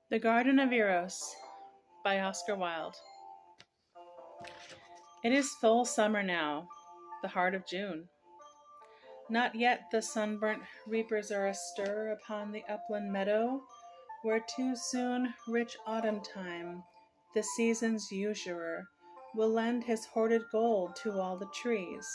The Garden of Eros by Oscar Wilde. It is full summer now, the heart of June. Not yet the sunburnt reapers are astir upon the upland meadow, where too soon rich autumn time, the season's usurer, will lend his hoarded gold to all the trees,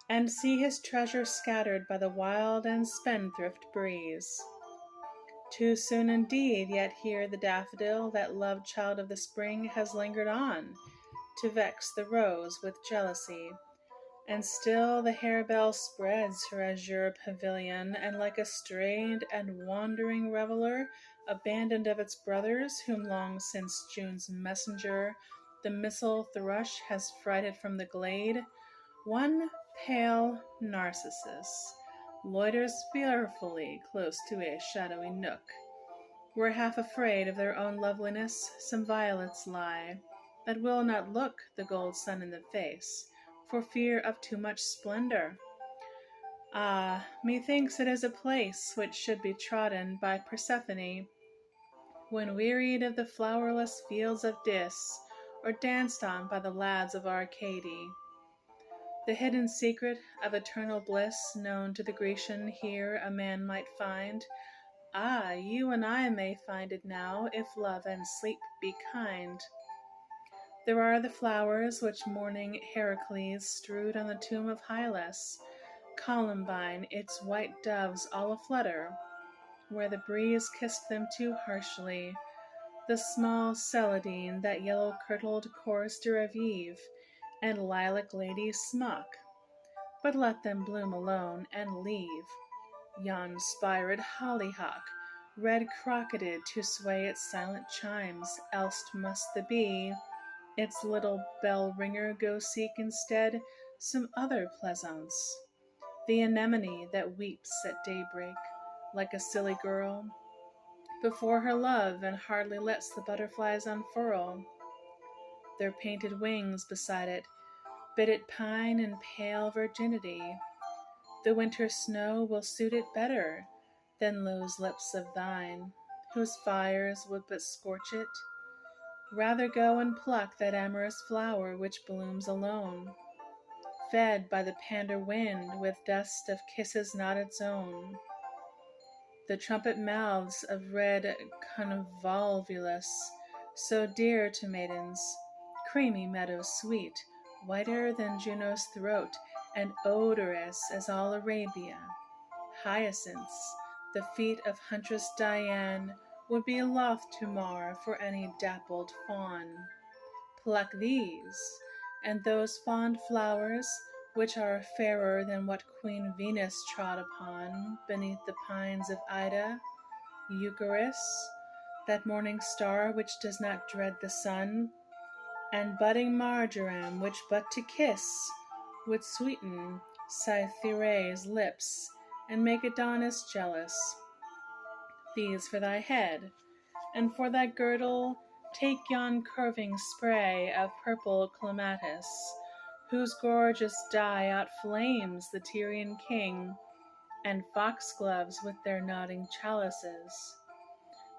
and see his treasure scattered by the wild and spendthrift breeze. Too soon indeed, yet here the daffodil, that loved child of the spring, has lingered on, to vex the rose with jealousy. And still the harebell spreads her azure pavilion, and like a strayed and wandering reveller, abandoned of its brothers, whom long since June's messenger, the missel thrush, has frighted from the glade, one pale narcissus loiters fearfully close to a shadowy nook, where half afraid of their own loveliness some violets lie, that will not look the gold sun in the face, for fear of too much splendor. Ah, methinks it is a place which should be trodden by Persephone, when wearied of the flowerless fields of Dis, or danced on by the lads of Arcady. The hidden secret of eternal bliss, known to the Grecian, here a man might find. Ah, you and I may find it now, if love and sleep be kind. There are the flowers which mourning Heracles strewed on the tomb of Hylas, Columbine, its white doves all aflutter, where the breeze kissed them too harshly, the small celandine, that yellow-kirtled chorister of Eve, and lilac lady's smock. But let them bloom alone, and leave yon spired hollyhock, red crocheted, to sway its silent chimes, else must the bee, its little bell-ringer, go seek instead some other pleasance. The anemone that weeps at daybreak, like a silly girl, before her love, and hardly lets the butterflies unfurl their painted wings beside it, bid it pine in pale virginity. The winter snow will suit it better than those lips of thine, whose fires would but scorch it. Rather go and pluck that amorous flower which blooms alone, fed by the pander wind with dust of kisses not its own. The trumpet mouths of red convolvulus, so dear to maidens, creamy meadows sweet, whiter than Juno's throat, and odorous as all Arabia. Hyacinths, the feet of huntress Diane, would be loth to mar for any dappled fawn. Pluck these, and those fond flowers, which are fairer than what Queen Venus trod upon beneath the pines of Ida, Eucharis, that morning star which does not dread the sun, and budding marjoram, which but to kiss would sweeten Cytherea's lips, and make Adonis jealous. These for thy head, and for thy girdle take yon curving spray of purple clematis, whose gorgeous dye outflames the Tyrian king, and foxgloves with their nodding chalices.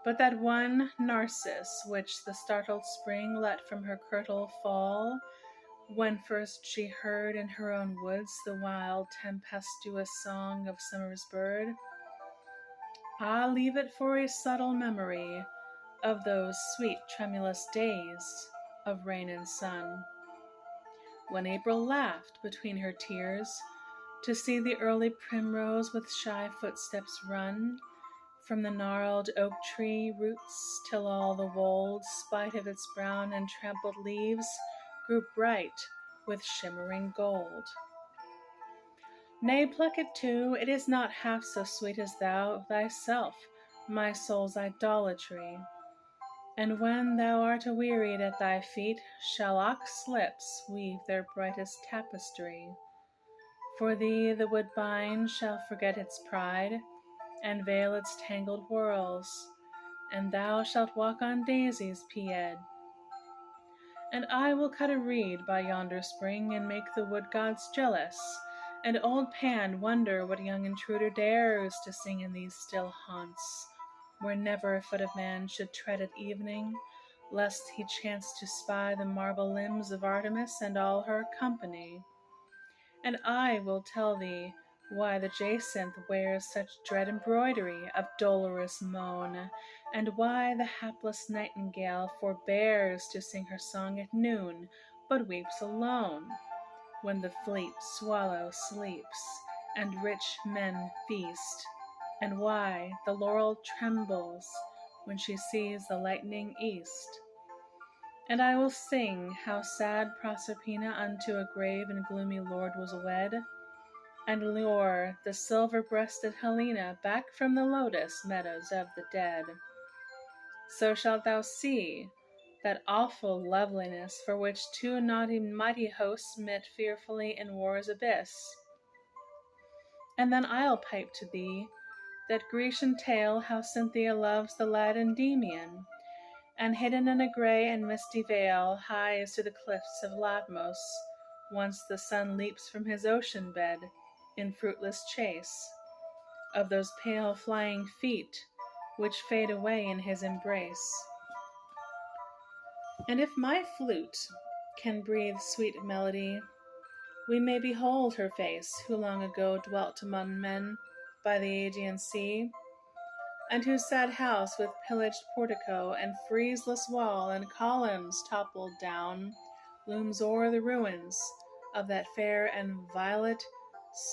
But that one narcissus which the startled spring let from her kirtle fall, when first she heard in her own woods the wild tempestuous song of summer's bird, ah, leave it for a subtle memory of those sweet tremulous days of rain and sun, when April laughed between her tears to see the early primrose with shy footsteps run from the gnarled oak tree roots, till all the wold, spite of its brown and trampled leaves, grew bright with shimmering gold. Nay, pluck it too, it is not half so sweet as thou thyself, my soul's idolatry. And when thou art awearied at thy feet, shall ox lips weave their brightest tapestry. For thee the woodbine shall forget its pride, and veil its tangled whorls, and thou shalt walk on daisies pied. And I will cut a reed by yonder spring, and make the wood gods jealous, and old Pan wonder what young intruder dares to sing in these still haunts, where never a foot of man should tread at evening, lest he chance to spy the marble limbs of Artemis and all her company. And I will tell thee why the jacinth wears such dread embroidery of dolorous moan, and why the hapless nightingale forbears to sing her song at noon, but weeps alone, when the fleet swallow sleeps, and rich men feast, and why the laurel trembles when she sees the lightning east. And I will sing how sad Proserpina unto a grave and gloomy lord was wed, and lure the silver-breasted Helena back from the lotus meadows of the dead. So shalt thou see that awful loveliness for which two naughty mighty hosts met fearfully in war's abyss. And then I'll pipe to thee that Grecian tale how Cynthia loves the lad Endymion, and hidden in a grey and misty veil hies to the cliffs of Latmos, once the sun leaps from his ocean bed in fruitless chase of those pale flying feet which fade away in his embrace. And if my flute can breathe sweet melody, we may behold her face who long ago dwelt among men by the Aegean sea, and whose sad house with pillaged portico and friezeless wall and columns toppled down looms o'er the ruins of that fair and violet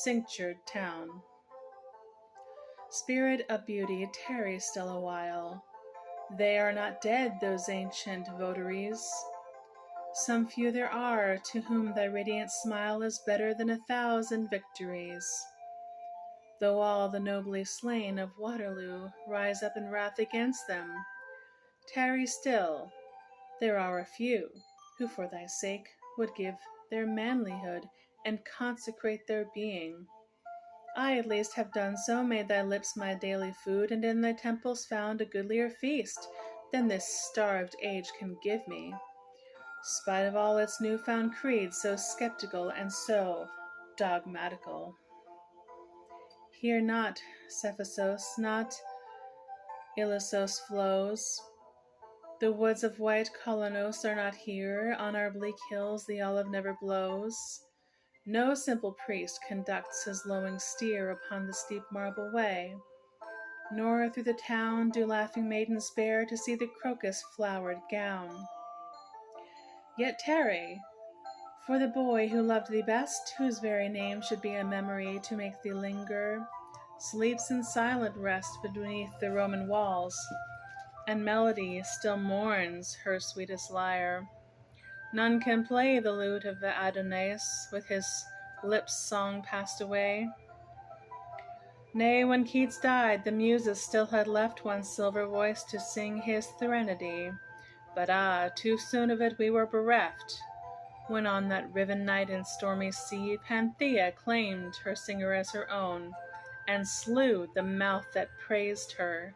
cinctured town. Spirit of beauty, tarry still a while. They are not dead, those ancient votaries. Some few there are to whom thy radiant smile is better than 1,000 victories. Though all the nobly slain of Waterloo rise up in wrath against them, tarry still, there are a few who for thy sake would give their manlyhood and consecrate their being. I at least have done so, made thy lips my daily food, and in thy temples found a goodlier feast than this starved age can give me, spite of all its new-found creed so skeptical and so dogmatical. Here not Cephisos, not Ilissos flows. The woods of white Kolonos are not here. On our bleak hills the olive never blows. No simple priest conducts his lowing steer upon the steep marble way, nor through the town do laughing maidens bear to see the crocus-flowered gown. Yet tarry, for the boy who loved thee best, whose very name should be a memory to make thee linger, sleeps in silent rest beneath the Roman walls, and melody still mourns her sweetest lyre. None can play the lute of Adonais, with his lips' song passed away. Nay, when Keats died, the Muses still had left one silver voice to sing his threnody. But too soon of it we were bereft, when on that riven night and stormy sea, Panthea claimed her singer as her own, and slew the mouth that praised her,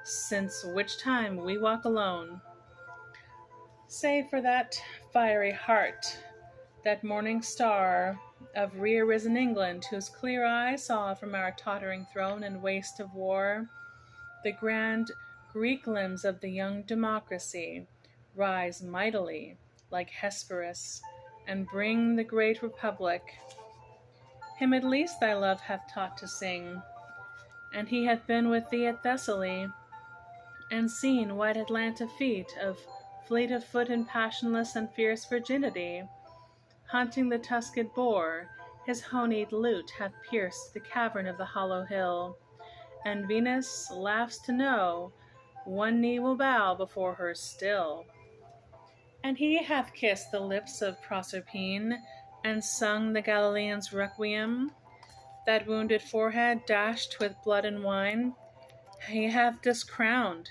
since which time we walk alone. Save for that fiery heart, that morning star of re-arisen England, whose clear eye saw from our tottering throne and waste of war the grand Greek limbs of the young democracy rise mightily like Hesperus and bring the great republic. Him at least thy love hath taught to sing, and he hath been with thee at Thessaly, and seen white Atlanta feet of fleet of foot and passionless and fierce virginity. Hunting the tusked boar, his honeyed lute hath pierced the cavern of the hollow hill, and Venus laughs to know one knee will bow before her still. And he hath kissed the lips of Proserpine, and sung the Galilean's requiem, that wounded forehead dashed with blood and wine. He hath discrowned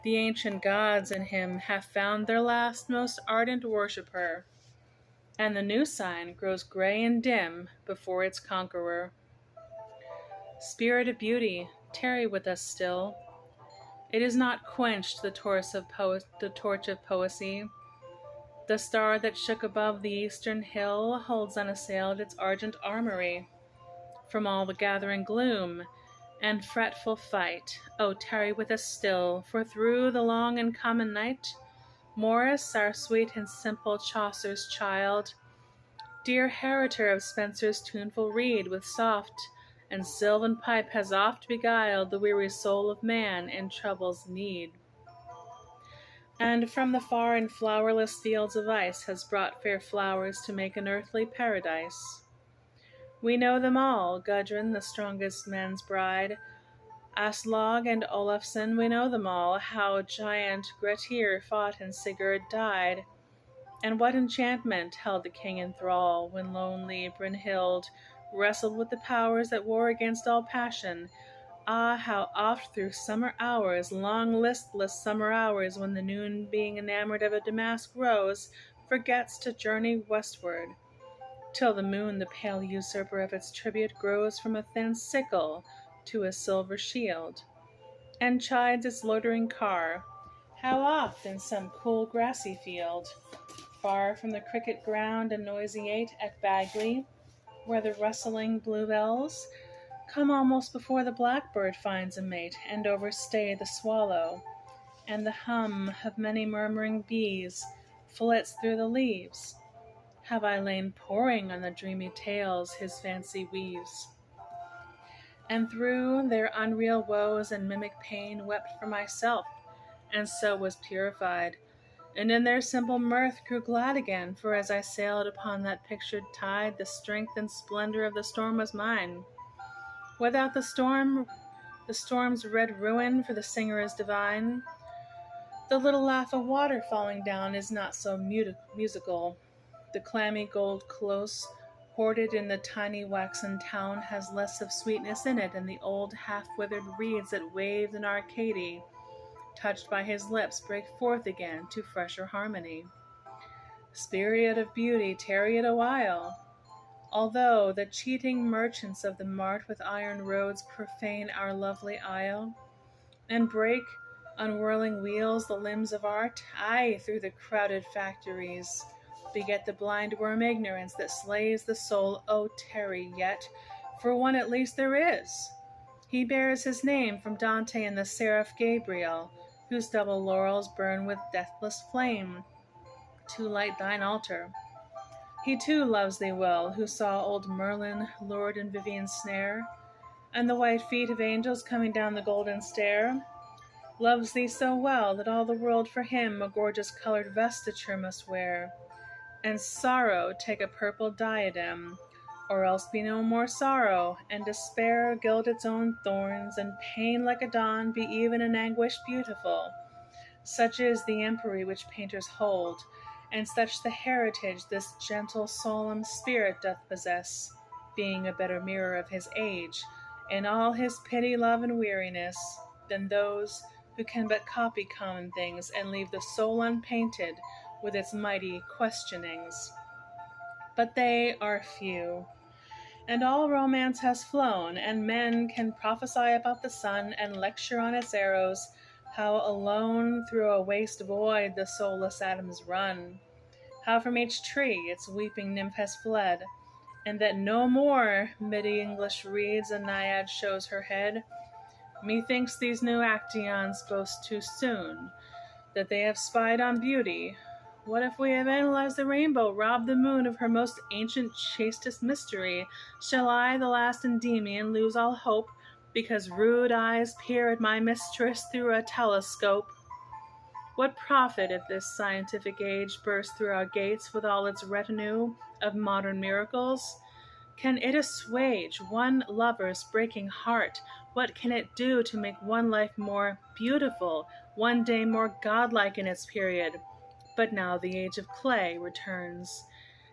the ancient gods, in him have found their last most ardent worshipper, and the new sign grows gray and dim before its conqueror. Spirit of beauty, tarry with us still. It is not quenched the torch of poesy. The star that shook above the eastern hill holds unassailed its argent armory from all the gathering gloom, and fretful fight. Oh, tarry with us still, for through the long and common night, Morris, our sweet and simple Chaucer's child, dear heritor of Spenser's tuneful reed, with soft and sylvan pipe has oft beguiled the weary soul of man in trouble's need, and from the far and flowerless fields of ice has brought fair flowers to make an earthly paradise. We know them all, Gudrun, the strongest man's bride, Aslog and Olafson, we know them all, how giant Grettir fought and Sigurd died, and what enchantment held the king in thrall when lonely Brynhild wrestled with the powers that war against all passion. Ah, how oft through summer hours, long listless summer hours, when the noon, being enamored of a damask rose, forgets to journey westward, till the moon, the pale usurper of its tribute, grows from a thin sickle to a silver shield, and chides its loitering car. How oft in some cool grassy field, far from the cricket ground and noisy ate at Bagley, where the rustling bluebells come almost before the blackbird finds a mate, and overstay the swallow, and the hum of many murmuring bees flits through the leaves, have I lain poring on the dreamy tales his fancy weaves, and through their unreal woes and mimic pain wept for myself, and so was purified, and in their simple mirth grew glad again, for as I sailed upon that pictured tide, the strength and splendor of the storm was mine. Without the storm's red ruin, for the singer is divine. The little laugh of water falling down is not so musical. The clammy gold close, hoarded in the tiny waxen town, has less of sweetness in it, and the old half-withered reeds that waved in Arcady, touched by his lips, break forth again to fresher harmony. Spirit of beauty, tarry it a while, although the cheating merchants of the mart with iron roads profane our lovely isle, and break on whirling wheels the limbs of art, aye, through the crowded factories beget the blind worm ignorance that slays the soul. Oh, tarry yet, for one at least there is. He bears his name from Dante and the seraph Gabriel, whose double laurels burn with deathless flame to light thine altar. He too loves thee well, who saw old Merlin lured in Vivian's snare, and the white feet of angels coming down the golden stair. Loves thee so well that all the world for him a gorgeous colored vestiture must wear, and sorrow take a purple diadem, or else be no more sorrow, and despair gild its own thorns, and pain like a dawn be even in anguish beautiful. Such is the empery which painters hold, and such the heritage this gentle solemn spirit doth possess, being a better mirror of his age, in all his pity, love, and weariness, than those who can but copy common things, and leave the soul unpainted with its mighty questionings. But they are few, and all romance has flown, and men can prophesy about the sun, and lecture on its arrows, how alone through a waste void the soulless atoms run, how from each tree its weeping nymph has fled, and that no more mid English reeds a naiad shows her head. Methinks these new Acteons boast too soon that they have spied on beauty. What if we have analyzed the rainbow, robbed the moon of her most ancient, chastest mystery? Shall I, the last Endymion, lose all hope, because rude eyes peer at my mistress through a telescope? What profit if this scientific age burst through our gates with all its retinue of modern miracles? Can it assuage one lover's breaking heart? What can it do to make one life more beautiful, one day more godlike in its period? But now the age of clay returns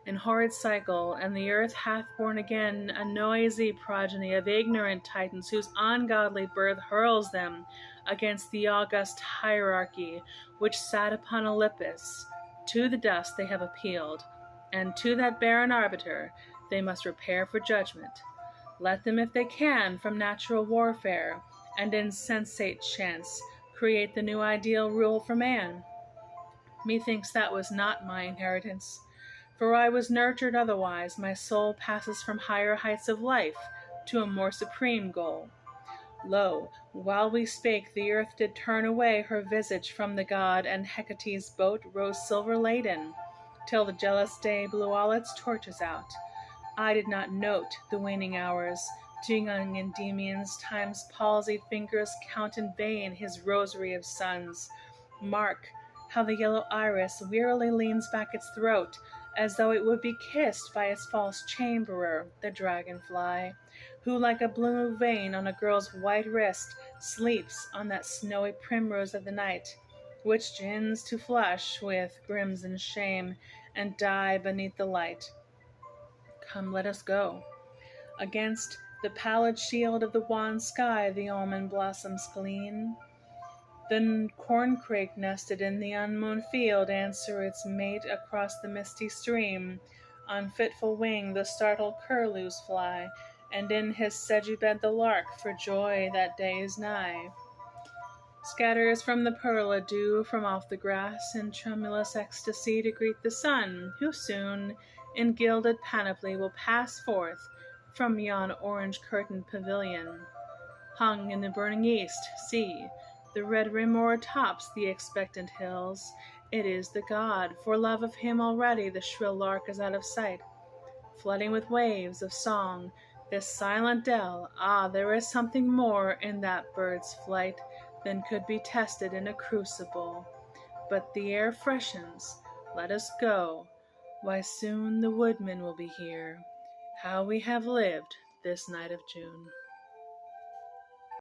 in horrid cycle, and the earth hath born again a noisy progeny of ignorant titans, whose ungodly birth hurls them against the august hierarchy which sat upon Olympus. To the dust they have appealed, and to that barren arbiter they must repair for judgment. Let them, if they can, from natural warfare and insensate chance, create the new ideal rule for man. Methinks that was not my inheritance, for I was nurtured otherwise. My soul passes from higher heights of life to a more supreme goal. Lo, while we spake, the earth did turn away her visage from the god, and Hecate's boat rose silver laden, till the jealous day blew all its torches out. I did not note the waning hours. To young Endymions, time's palsied fingers count in vain his rosary of suns. Mark how the yellow iris wearily leans back its throat, as though it would be kissed by its false chamberer, the dragonfly, who like a blue vein on a girl's white wrist sleeps on that snowy primrose of the night, which gins to flush with crimson shame and die beneath the light. Come, let us go. Against the pallid shield of the wan sky the almond blossoms gleam. The corncrake nested in the unmown field answer its mate across the misty stream. On fitful wing the startled curlews fly, and in his sedgy bed the lark, for joy that day is nigh, scatters from the pearl a dew from off the grass in tremulous ecstasy to greet the sun, who soon in gilded panoply will pass forth from yon orange-curtained pavilion. Hung in the burning east, see, the red rim o'ertops the expectant hills. It is the god, for love of him already the shrill lark is out of sight, flooding with waves of song this silent dell. Ah, there is something more in that bird's flight than could be tested in a crucible. But the air freshens, let us go. Why, soon the woodman will be here. How we have lived this night of June.